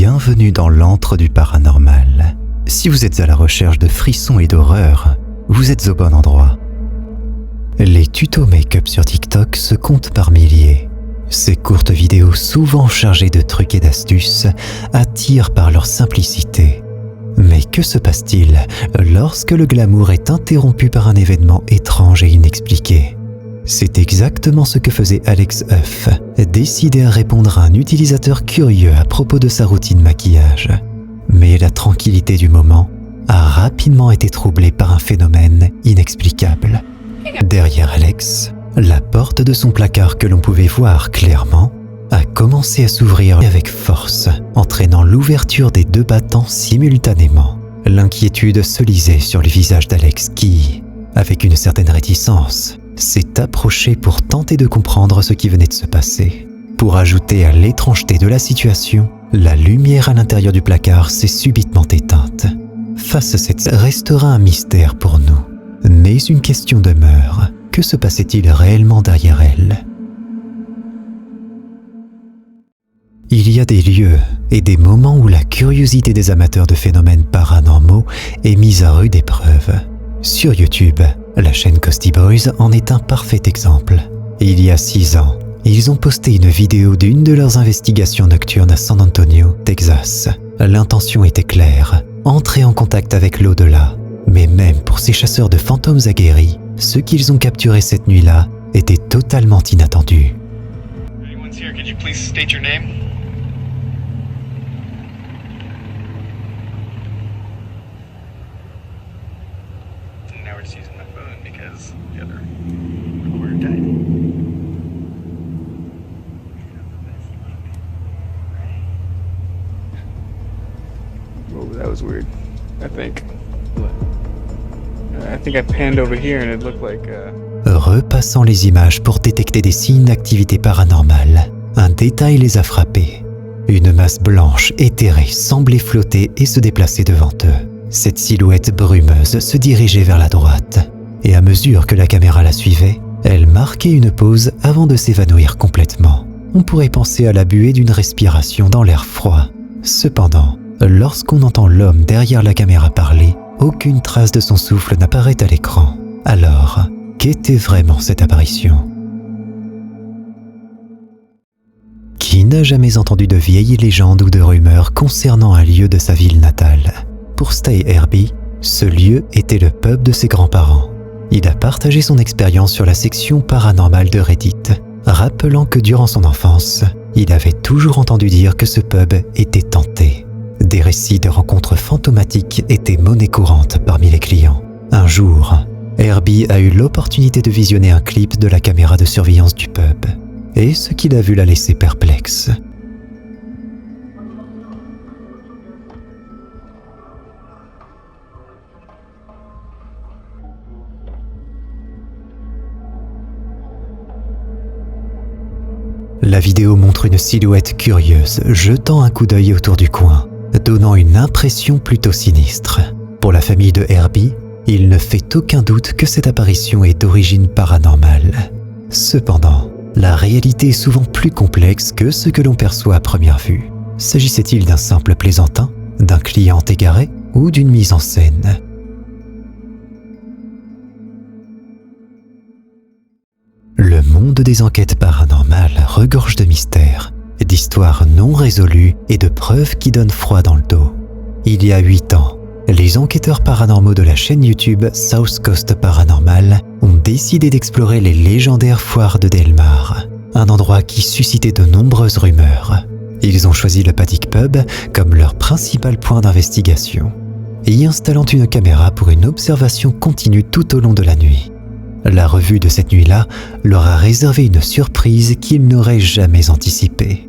Bienvenue dans l'antre du paranormal. Si vous êtes à la recherche de frissons et d'horreur, vous êtes au bon endroit. Les tutos make-up sur TikTok se comptent par milliers. Ces courtes vidéos souvent chargées de trucs et d'astuces attirent par leur simplicité. Mais que se passe-t-il lorsque le glamour est interrompu par un événement étrange et inexpliqué ? C'est exactement ce que faisait Alex Huff, décidé à répondre à un utilisateur curieux à propos de sa routine maquillage. Mais la tranquillité du moment a rapidement été troublée par un phénomène inexplicable. Derrière Alex, la porte de son placard que l'on pouvait voir clairement a commencé à s'ouvrir avec force, entraînant l'ouverture des deux battants simultanément. L'inquiétude se lisait sur le visage d'Alex qui, avec une certaine réticence, s'est approché pour tenter de comprendre ce qui venait de se passer. Pour ajouter à l'étrangeté de la situation, la lumière à l'intérieur du placard s'est subitement éteinte. Face à cette restera un mystère pour nous. Mais une question demeure. Que se passait-il réellement derrière elle ? Il y a des lieux et des moments où la curiosité des amateurs de phénomènes paranormaux est mise à rude épreuve. Sur YouTube, la chaîne Ghosty Boys en est un parfait exemple. Il y a 6 ans, ils ont posté une vidéo d'une de leurs investigations nocturnes à San Antonio, Texas. L'intention était claire, entrer en contact avec l'au-delà. Mais même pour ces chasseurs de fantômes aguerris, ce qu'ils ont capturé cette nuit-là était totalement inattendu. Anyone's here, could you please state your name? Now we're just using my phone because the other recorder died. Oh, that was weird. I think I panned over here and it looked like Repassant les images pour détecter des signes d'activité paranormale, un détail les a frappés. Une masse blanche éthérée semblait flotter et se déplacer devant eux. Cette silhouette brumeuse se dirigeait vers la droite, et à mesure que la caméra la suivait, elle marquait une pause avant de s'évanouir complètement. On pourrait penser à la buée d'une respiration dans l'air froid. Cependant, lorsqu'on entend l'homme derrière la caméra parler, aucune trace de son souffle n'apparaît à l'écran. Alors, qu'était vraiment cette apparition ? Qui n'a jamais entendu de vieilles légendes ou de rumeurs concernant un lieu de sa ville natale ? Pour Stay Herbie, ce lieu était le pub de ses grands-parents. Il a partagé son expérience sur la section paranormale de Reddit, rappelant que durant son enfance, il avait toujours entendu dire que ce pub était hanté. Des récits de rencontres fantomatiques étaient monnaie courante parmi les clients. Un jour, Herbie a eu l'opportunité de visionner un clip de la caméra de surveillance du pub, et ce qu'il a vu l'a laissé perplexe. La vidéo montre une silhouette curieuse jetant un coup d'œil autour du coin, donnant une impression plutôt sinistre. Pour la famille de Herbie, il ne fait aucun doute que cette apparition est d'origine paranormale. Cependant, la réalité est souvent plus complexe que ce que l'on perçoit à première vue. S'agissait-il d'un simple plaisantin, d'un client égaré ou d'une mise en scène ? Le monde des enquêtes paranormales regorge de mystères, d'histoires non résolues et de preuves qui donnent froid dans le dos. Il y a 8 ans, les enquêteurs paranormaux de la chaîne YouTube South Coast Paranormal ont décidé d'explorer les légendaires foires de Delmar, un endroit qui suscitait de nombreuses rumeurs. Ils ont choisi le Paddock Pub comme leur principal point d'investigation, y installant une caméra pour une observation continue tout au long de la nuit. La revue de cette nuit-là leur a réservé une surprise qu'ils n'auraient jamais anticipée.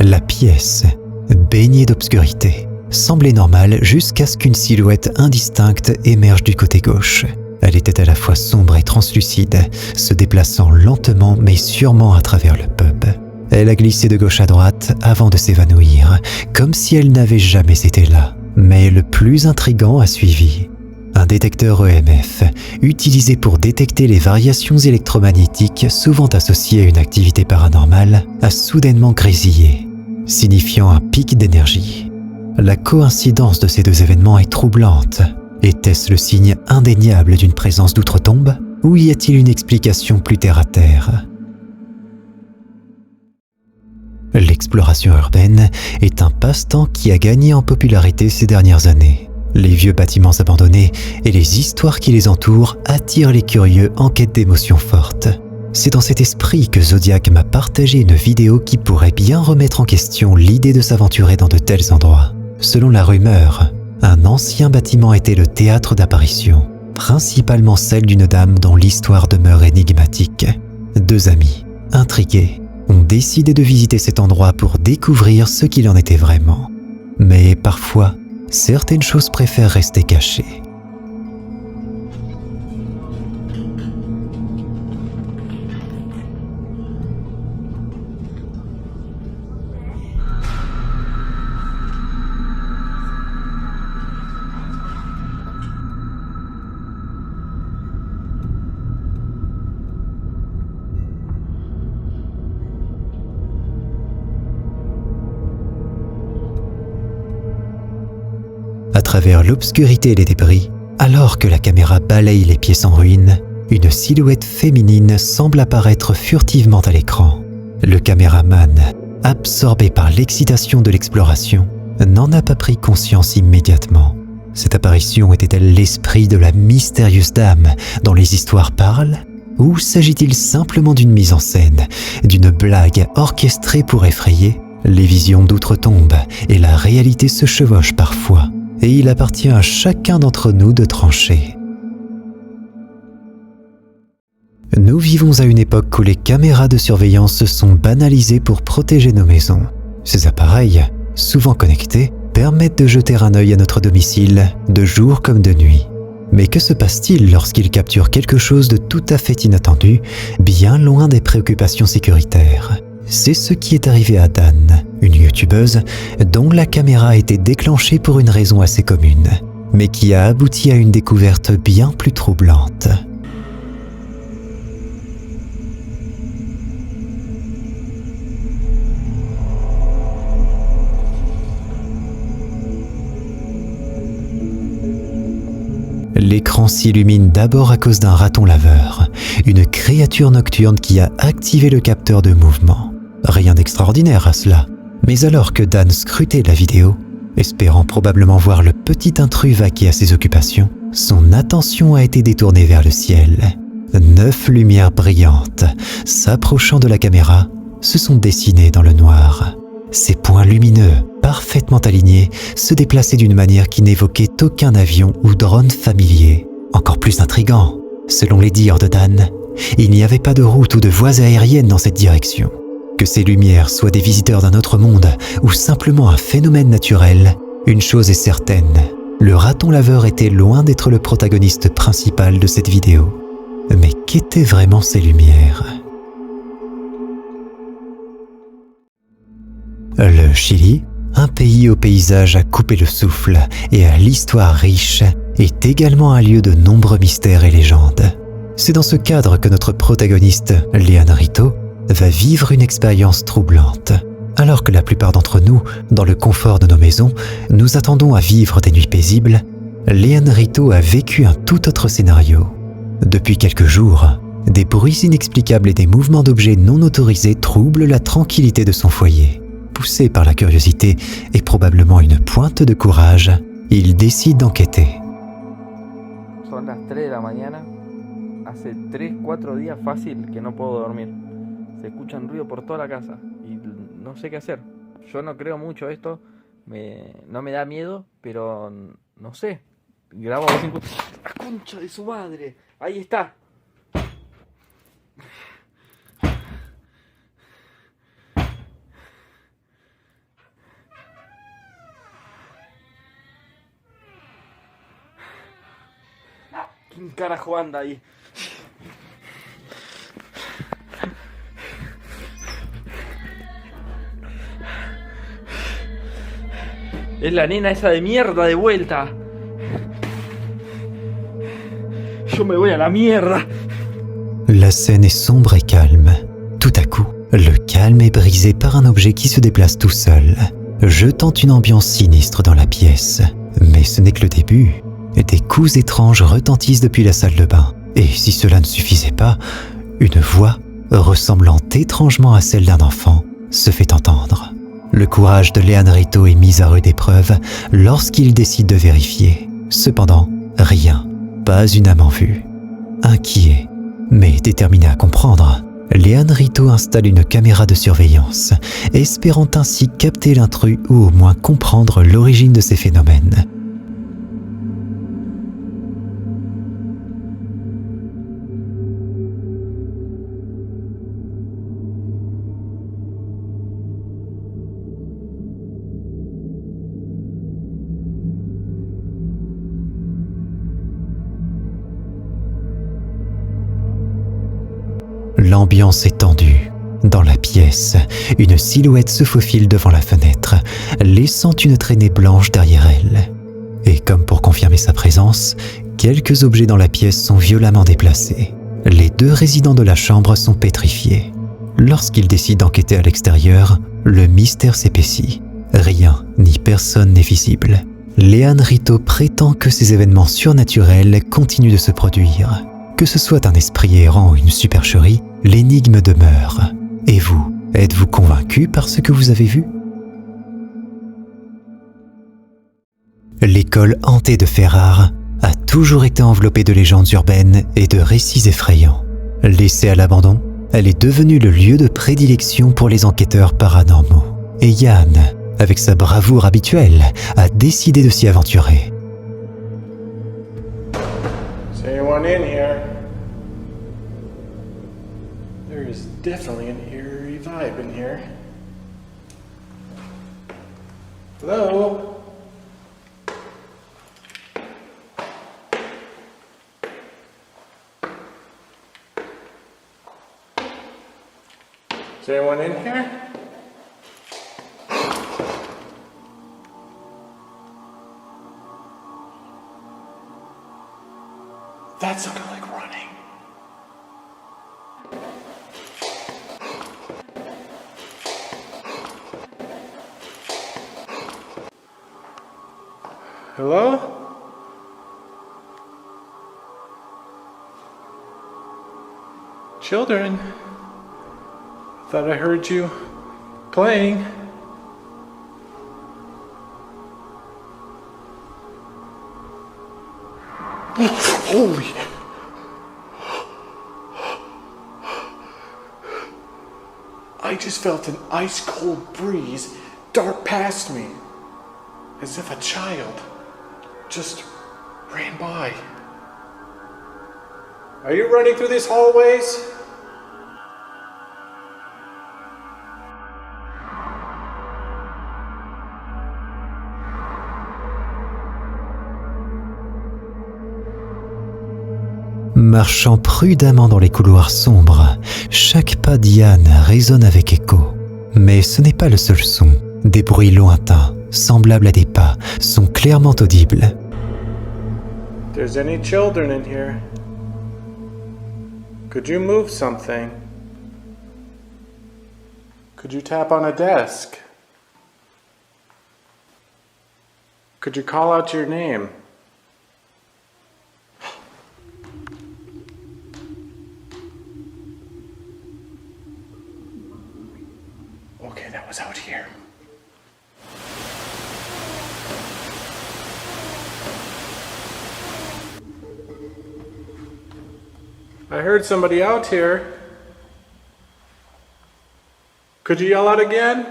La pièce, baignée d'obscurité, semblait normale jusqu'à ce qu'une silhouette indistincte émerge du côté gauche. Elle était à la fois sombre et translucide, se déplaçant lentement mais sûrement à travers le pub. Elle a glissé de gauche à droite avant de s'évanouir, comme si elle n'avait jamais été là. Mais le plus intriguant a suivi. Un détecteur EMF, utilisé pour détecter les variations électromagnétiques souvent associées à une activité paranormale, a soudainement grésillé, signifiant un pic d'énergie. La coïncidence de ces deux événements est troublante. Était-ce le signe indéniable d'une présence d'outre-tombe, ou y a-t-il une explication plus terre-à-terre ? L'exploration urbaine est un passe-temps qui a gagné en popularité ces dernières années. Les vieux bâtiments abandonnés et les histoires qui les entourent attirent les curieux en quête d'émotions fortes. C'est dans cet esprit que Zodiac m'a partagé une vidéo qui pourrait bien remettre en question l'idée de s'aventurer dans de tels endroits. Selon la rumeur, un ancien bâtiment était le théâtre d'apparitions, principalement celle d'une dame dont l'histoire demeure énigmatique. Deux amis, intrigués, ont décidé de visiter cet endroit pour découvrir ce qu'il en était vraiment. Mais parfois, certaines choses préfèrent rester cachées. À travers l'obscurité et les débris, alors que la caméra balaye les pièces en ruine, une silhouette féminine semble apparaître furtivement à l'écran. Le caméraman, absorbé par l'excitation de l'exploration, n'en a pas pris conscience immédiatement. Cette apparition était-elle l'esprit de la mystérieuse dame dont les histoires parlent ? Ou s'agit-il simplement d'une mise en scène, d'une blague orchestrée pour effrayer ? Les visions d'outre-tombe et la réalité se chevauchent parfois, et il appartient à chacun d'entre nous de trancher. Nous vivons à une époque où les caméras de surveillance se sont banalisées pour protéger nos maisons. Ces appareils, souvent connectés, permettent de jeter un œil à notre domicile, de jour comme de nuit. Mais que se passe-t-il lorsqu'ils capturent quelque chose de tout à fait inattendu, bien loin des préoccupations sécuritaires ? C'est ce qui est arrivé à Dan, une youtubeuse dont la caméra a été déclenchée pour une raison assez commune, mais qui a abouti à une découverte bien plus troublante. L'écran s'illumine d'abord à cause d'un raton laveur, une créature nocturne qui a activé le capteur de mouvement. Rien d'extraordinaire à cela, mais alors que Dan scrutait la vidéo, espérant probablement voir le petit intrus vaquer à ses occupations, son attention a été détournée vers le ciel. 9 lumières brillantes, s'approchant de la caméra, se sont dessinées dans le noir. Ces points lumineux, parfaitement alignés, se déplaçaient d'une manière qui n'évoquait aucun avion ou drone familier. Encore plus intrigant, selon les dires de Dan, il n'y avait pas de route ou de voies aériennes dans cette direction. Que ces lumières soient des visiteurs d'un autre monde ou simplement un phénomène naturel, une chose est certaine, le raton laveur était loin d'être le protagoniste principal de cette vidéo. Mais qu'étaient vraiment ces lumières ? Le Chili, un pays au paysage à couper le souffle et à l'histoire riche, est également un lieu de nombreux mystères et légendes. C'est dans ce cadre que notre protagoniste, Leanne Rito, va vivre une expérience troublante. Alors que la plupart d'entre nous, dans le confort de nos maisons, nous attendons à vivre des nuits paisibles, Leanne Rito a vécu un tout autre scénario. Depuis quelques jours, des bruits inexplicables et des mouvements d'objets non autorisés troublent la tranquillité de son foyer. Poussé par la curiosité et probablement une pointe de courage, il décide d'enquêter. Son las 3 de la mañana. Hace 3-4 días fácil que no puedo dormir. Se escuchan ruido por toda la casa y no sé qué hacer. Yo no creo mucho esto, no me da miedo, pero no sé. Grabo a ver si encuentro... ¡La concha de su madre! Ahí está. ¿Quién carajo anda ahí? Es la nena esa de mierda de vuelta. Yo me voy a la mierda. La scène est sombre et calme. Tout à coup, le calme est brisé par un objet qui se déplace tout seul, jetant une ambiance sinistre dans la pièce. Mais ce n'est que le début. Des coups étranges retentissent depuis la salle de bain. Et si cela ne suffisait pas, une voix, ressemblant étrangement à celle d'un enfant, se fait entendre. Le courage de Léane Rideau est mis à rude épreuve lorsqu'il décide de vérifier. Cependant, rien, pas une âme en vue. Inquiet, mais déterminé à comprendre, Léane Rideau installe une caméra de surveillance, espérant ainsi capter l'intrus ou au moins comprendre l'origine de ces phénomènes. L'ambiance est tendue. Dans la pièce, une silhouette se faufile devant la fenêtre, laissant une traînée blanche derrière elle. Et comme pour confirmer sa présence, quelques objets dans la pièce sont violemment déplacés. Les deux résidents de la chambre sont pétrifiés. Lorsqu'ils décident d'enquêter à l'extérieur, le mystère s'épaissit. Rien ni personne n'est visible. Léane Rideau prétend que ces événements surnaturels continuent de se produire. Que ce soit un esprit errant ou une supercherie, l'énigme demeure. Et vous, êtes-vous convaincu par ce que vous avez vu? L'école hantée de Ferrare a toujours été enveloppée de légendes urbaines et de récits effrayants. Laissée à l'abandon, elle est devenue le lieu de prédilection pour les enquêteurs paranormaux. Et Yann, avec sa bravoure habituelle, a décidé de s'y aventurer. Is anyone in here? There is definitely an eerie vibe in here. Hello? Is anyone in here? That sounded like running. Hello? Children? I thought I heard you playing. Holy! I just felt an ice cold breeze dart past me, as if a child just ran by. Are you running through these hallways? Marchant prudemment dans les couloirs sombres, chaque pas d'Yann résonne avec écho. Mais ce n'est pas le seul son. Des bruits lointains, semblables à des pas, sont clairement audibles. If there's any children in here, could you move something? Could you tap on a desk? Could you call out your name? Okay, that was out here. I heard somebody out here. Could you yell out again?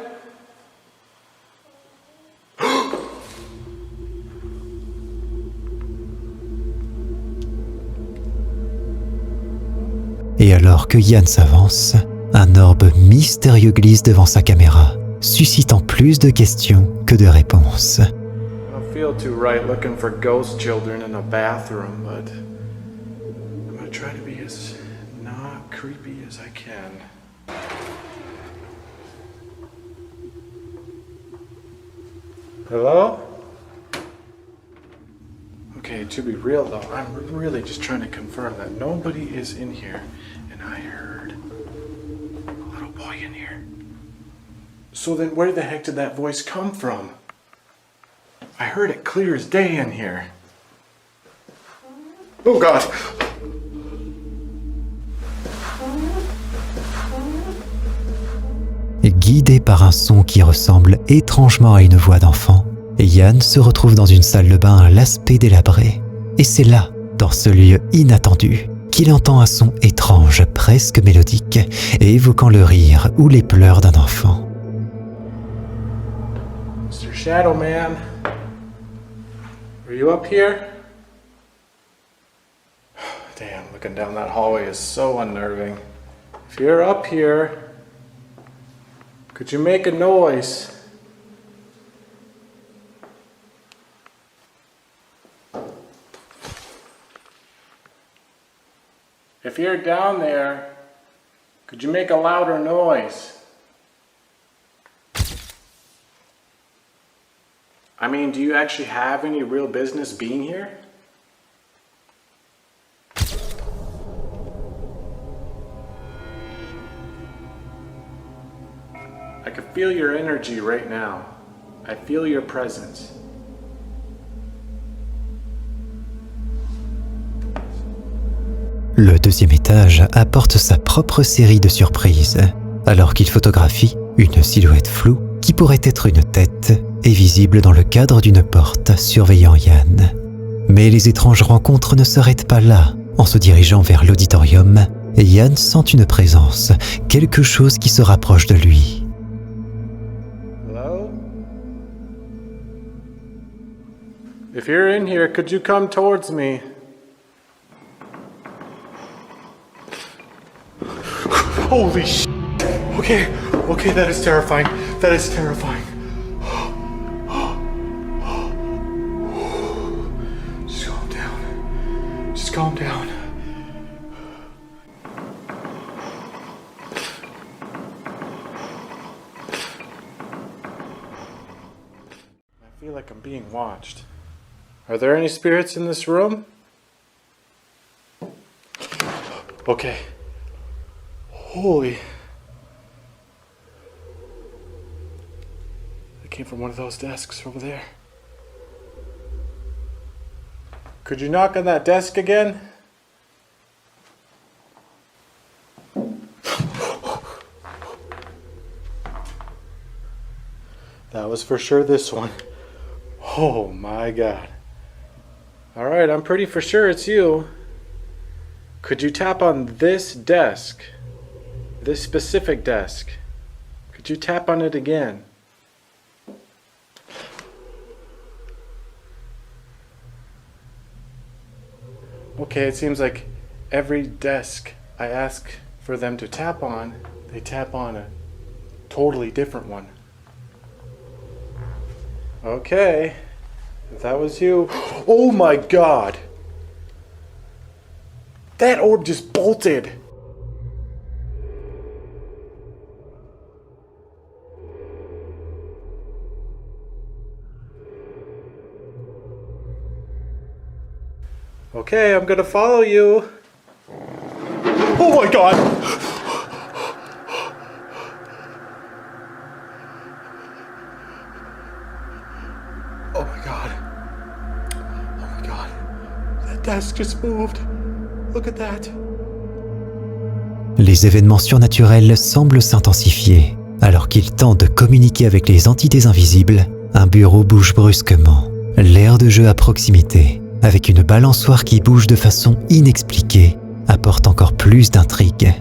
Et alors que Yann s'avance, un orbe mystérieux glisse devant sa caméra, suscitant plus de questions que de réponses. I don't feel too right looking for ghost children in a bathroom, but try to be as not creepy as I can. Hello? Okay, to be real though, I'm really just trying to confirm that nobody is in here, and I heard a little boy in here. So then where the heck did that voice come from? I heard it clear as day in here. Oh God! Guidé par un son qui ressemble étrangement à une voix d'enfant, Yann se retrouve dans une salle de bain à l'aspect délabré. Et c'est là, dans ce lieu inattendu, qu'il entend un son étrange, presque mélodique, et évoquant le rire ou les pleurs d'un enfant. Mr. Shadow Man, are you up here? Damn, looking down that hallway is so unnerving. If you're up here, could you make a noise? If you're down there, could you make a louder noise? I mean, do you actually have any real business being here? I can feel your energy right now. I feel your presence. Le deuxième étage apporte sa propre série de surprises, alors qu'il photographie une silhouette floue qui pourrait être une tête est visible dans le cadre d'une porte surveillant Yann. Mais les étranges rencontres ne s'arrêtent pas là. En se dirigeant vers l'auditorium, Yann sent une présence, quelque chose qui se rapproche de lui. Hello? If you're in here, could you come towards me? Holy shit! Okay, that is terrifying. That is terrifying. Just calm down. Just calm down. I feel like I'm being watched. Are there any spirits in this room? Okay. Holy. It came from one of those desks over there. Could you knock on that desk again? That was for sure this one. Oh my God. Alright, I'm pretty for sure it's you. Could you tap on this desk? This specific desk. Could you tap on it again? Okay, it seems like every desk I ask for them to tap on, they tap on a totally different one. Okay, if that was you. Oh my God! That orb just bolted! Okay, I'm gonna follow you. Oh my God! Oh my God. Oh my God. That desk just moved. Look at that. Les événements surnaturels semblent s'intensifier. Alors qu'il tente de communiquer avec les entités invisibles, un bureau bouge brusquement. L'aire de jeu à proximité, avec une balançoire qui bouge de façon inexpliquée, apporte encore plus d'intrigue.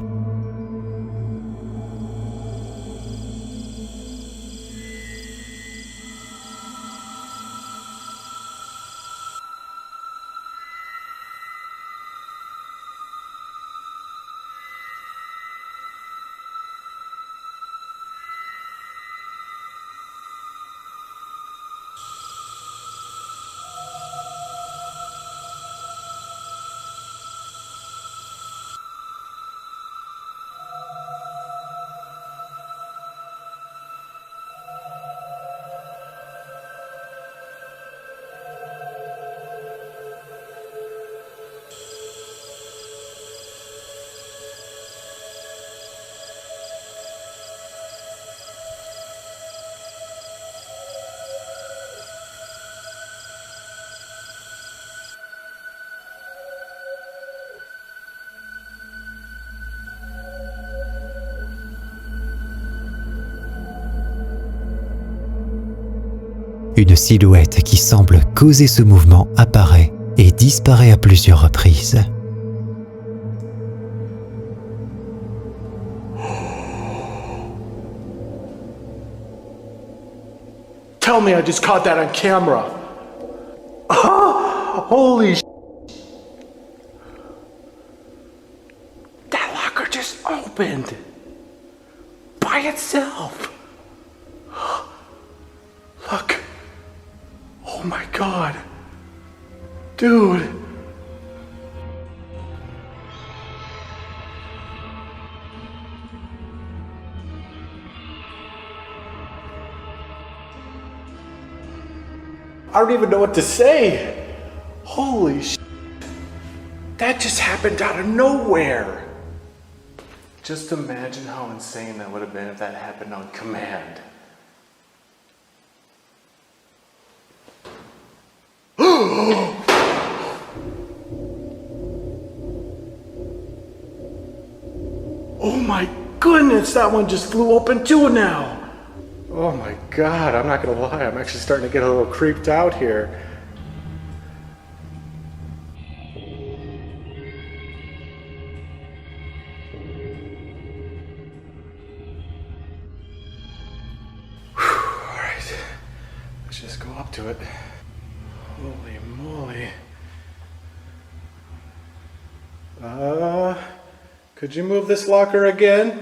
Une silhouette qui semble causer ce mouvement apparaît et disparaît à plusieurs reprises. Tell me I just caught that on camera. Holy sh**. That locker just opened. By itself. Look. Oh my god. Dude. I don't even know what to say. Holy sh**. That just happened out of nowhere. Just imagine how insane that would have been if that happened on command. Oh my goodness, that one just flew open too now. Oh my god, I'm not gonna lie, I'm actually starting to get a little creeped out here. Alright, let's just go up to it. Holy moly. Could you move this locker again?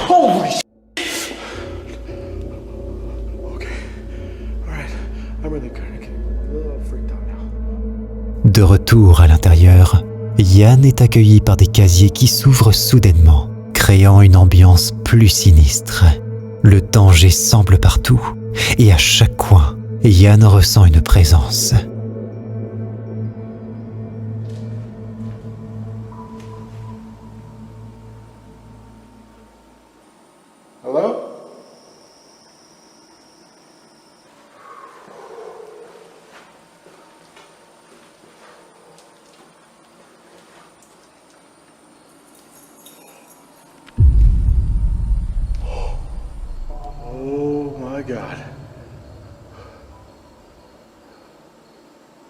Holy sh**. Okay. Alright. I'm really kind of getting a little freaked out now. De retour à l'intérieur, Yann est accueilli par des casiers qui s'ouvrent soudainement, créant une ambiance plus sinistre. Le danger semble partout, et à chaque coin, Yann ressent une présence. Hello? Oh my god.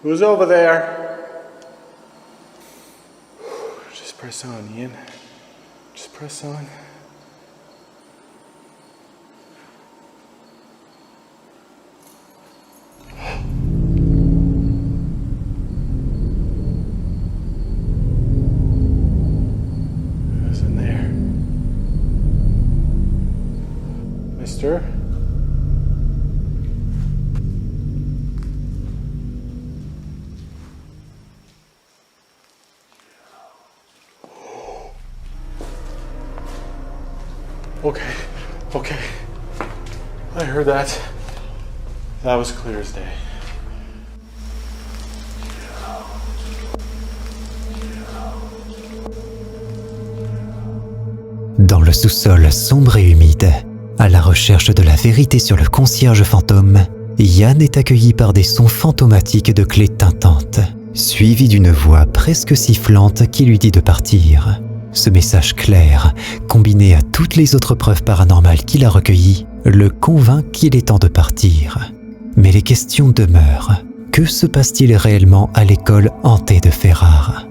Who's over there? Just press on, Ian. Just press on. Who's in there? Mister? Okay, okay. I heard that. That was clear as day. Dans le sous-sol sombre et humide, à la recherche de la vérité sur le concierge fantôme, Yann est accueilli par des sons fantomatiques de clés tintantes, suivis d'une voix presque sifflante qui lui dit de partir. Ce message clair, combiné à toutes les autres preuves paranormales qu'il a recueillies, le convainc qu'il est temps de partir. Mais les questions demeurent. Que se passe-t-il réellement à l'école hantée de Ferrare ?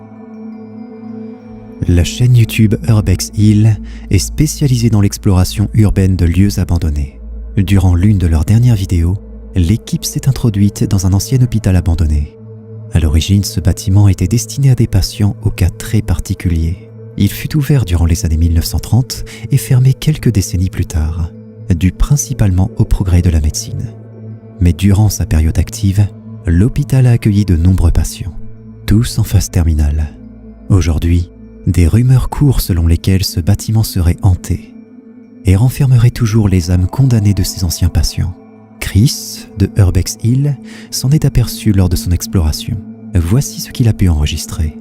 La chaîne YouTube Urbex Hill est spécialisée dans l'exploration urbaine de lieux abandonnés. Durant l'une de leurs dernières vidéos, l'équipe s'est introduite dans un ancien hôpital abandonné. À l'origine, ce bâtiment était destiné à des patients aux cas très particuliers. Il fut ouvert durant les années 1930 et fermé quelques décennies plus tard, dû principalement au progrès de la médecine. Mais durant sa période active, l'hôpital a accueilli de nombreux patients, tous en phase terminale. Aujourd'hui, des rumeurs courent selon lesquelles ce bâtiment serait hanté et renfermerait toujours les âmes condamnées de ses anciens patients. Chris, de Urbex Hill, s'en est aperçu lors de son exploration. Voici ce qu'il a pu enregistrer.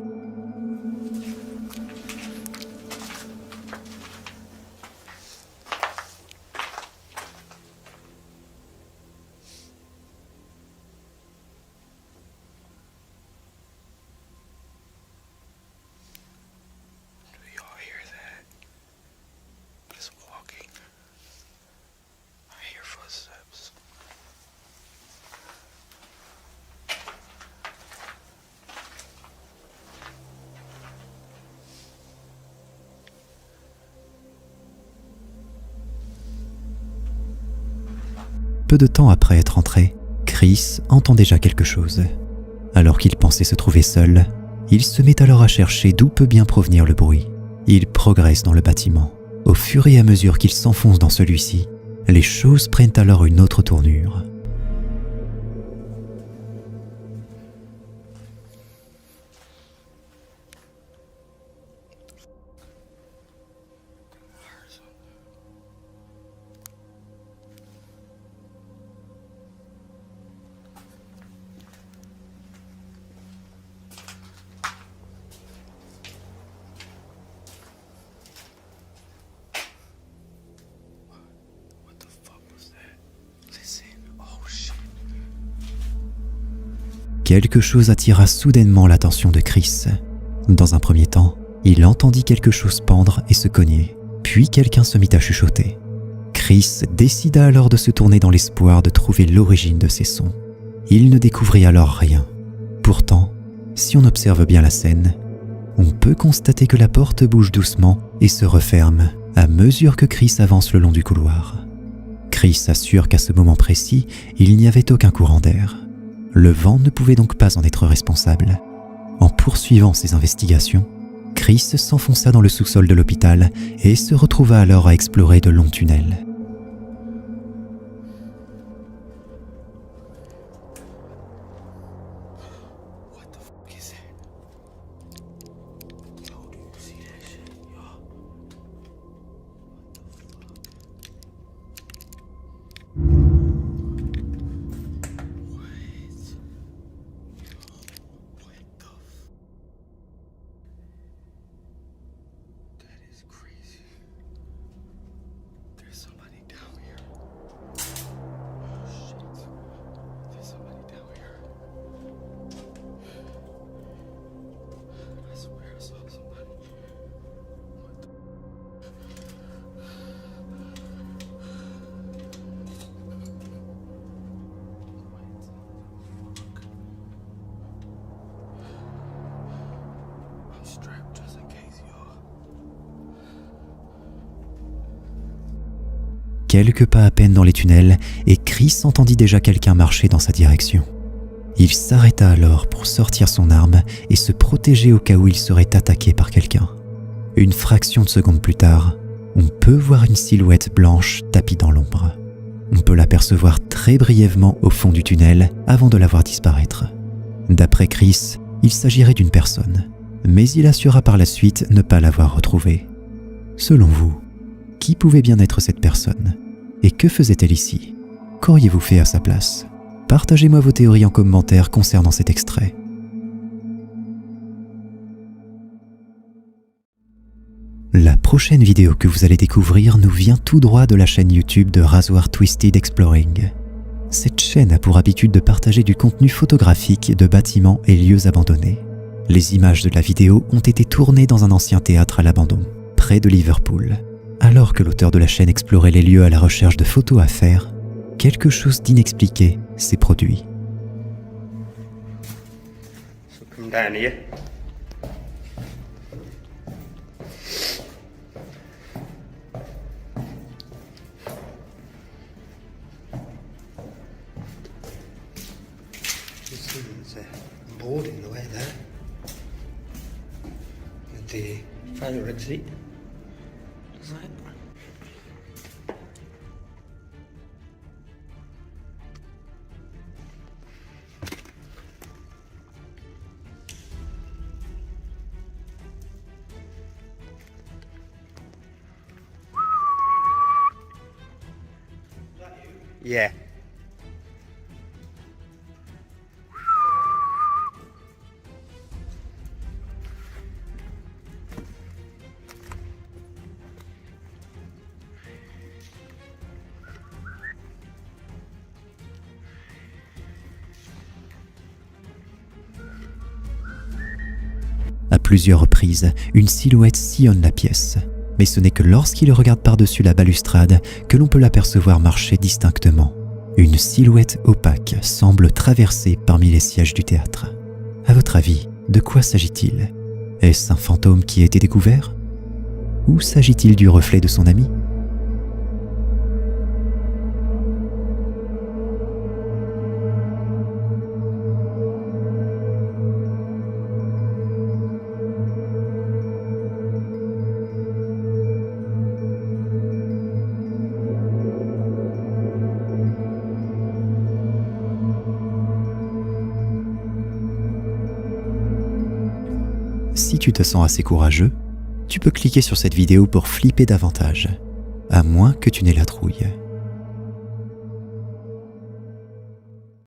Just walking. I hear footsteps. Peu de temps après être entré, Chris entend déjà quelque chose. Alors qu'il pensait se trouver seul, il se met alors à chercher d'où peut bien provenir le bruit. Il progresse dans le bâtiment. Au fur et à mesure qu'il s'enfonce dans celui-ci, les choses prennent alors une autre tournure. Quelque chose attira soudainement l'attention de Chris. Dans un premier temps, il entendit quelque chose pendre et se cogner, puis quelqu'un se mit à chuchoter. Chris décida alors de se tourner dans l'espoir de trouver l'origine de ces sons. Il ne découvrit alors rien. Pourtant, si on observe bien la scène, on peut constater que la porte bouge doucement et se referme à mesure que Chris avance le long du couloir. Chris assure qu'à ce moment précis, il n'y avait aucun courant d'air. Le vent ne pouvait donc pas en être responsable. En poursuivant ses investigations, Chris s'enfonça dans le sous-sol de l'hôpital et se retrouva alors à explorer de longs tunnels. Quelques pas à peine dans les tunnels, et Chris entendit déjà quelqu'un marcher dans sa direction. Il s'arrêta alors pour sortir son arme et se protéger au cas où il serait attaqué par quelqu'un. Une fraction de seconde plus tard, on peut voir une silhouette blanche tapie dans l'ombre. On peut l'apercevoir très brièvement au fond du tunnel avant de la voir disparaître. D'après Chris, il s'agirait d'une personne, mais il assura par la suite ne pas l'avoir retrouvée. Selon vous, qui pouvait bien être cette personne? Et que faisait-elle ici? Qu'auriez-vous fait à sa place? Partagez-moi vos théories en commentaire concernant cet extrait. La prochaine vidéo que vous allez découvrir nous vient tout droit de la chaîne YouTube de Rasoir Twisted Exploring. Cette chaîne a pour habitude de partager du contenu photographique de bâtiments et lieux abandonnés. Les images de la vidéo ont été tournées dans un ancien théâtre à l'abandon, près de Liverpool. Alors que l'auteur de la chaîne explorait les lieux à la recherche de photos à faire, quelque chose d'inexpliqué s'est produit. So come down here. You see there's a board in the way there. With the fire exit. Right. Yeah. À plusieurs reprises, une silhouette sillonne la pièce. Mais ce n'est que lorsqu'il regarde par-dessus la balustrade que l'on peut l'apercevoir marcher distinctement. Une silhouette opaque semble traverser parmi les sièges du théâtre. À votre avis, de quoi s'agit-il? Est-ce un fantôme qui a été découvert? Ou s'agit-il du reflet de son ami? Si tu te sens assez courageux, tu peux cliquer sur cette vidéo pour flipper davantage, à moins que tu n'aies la trouille.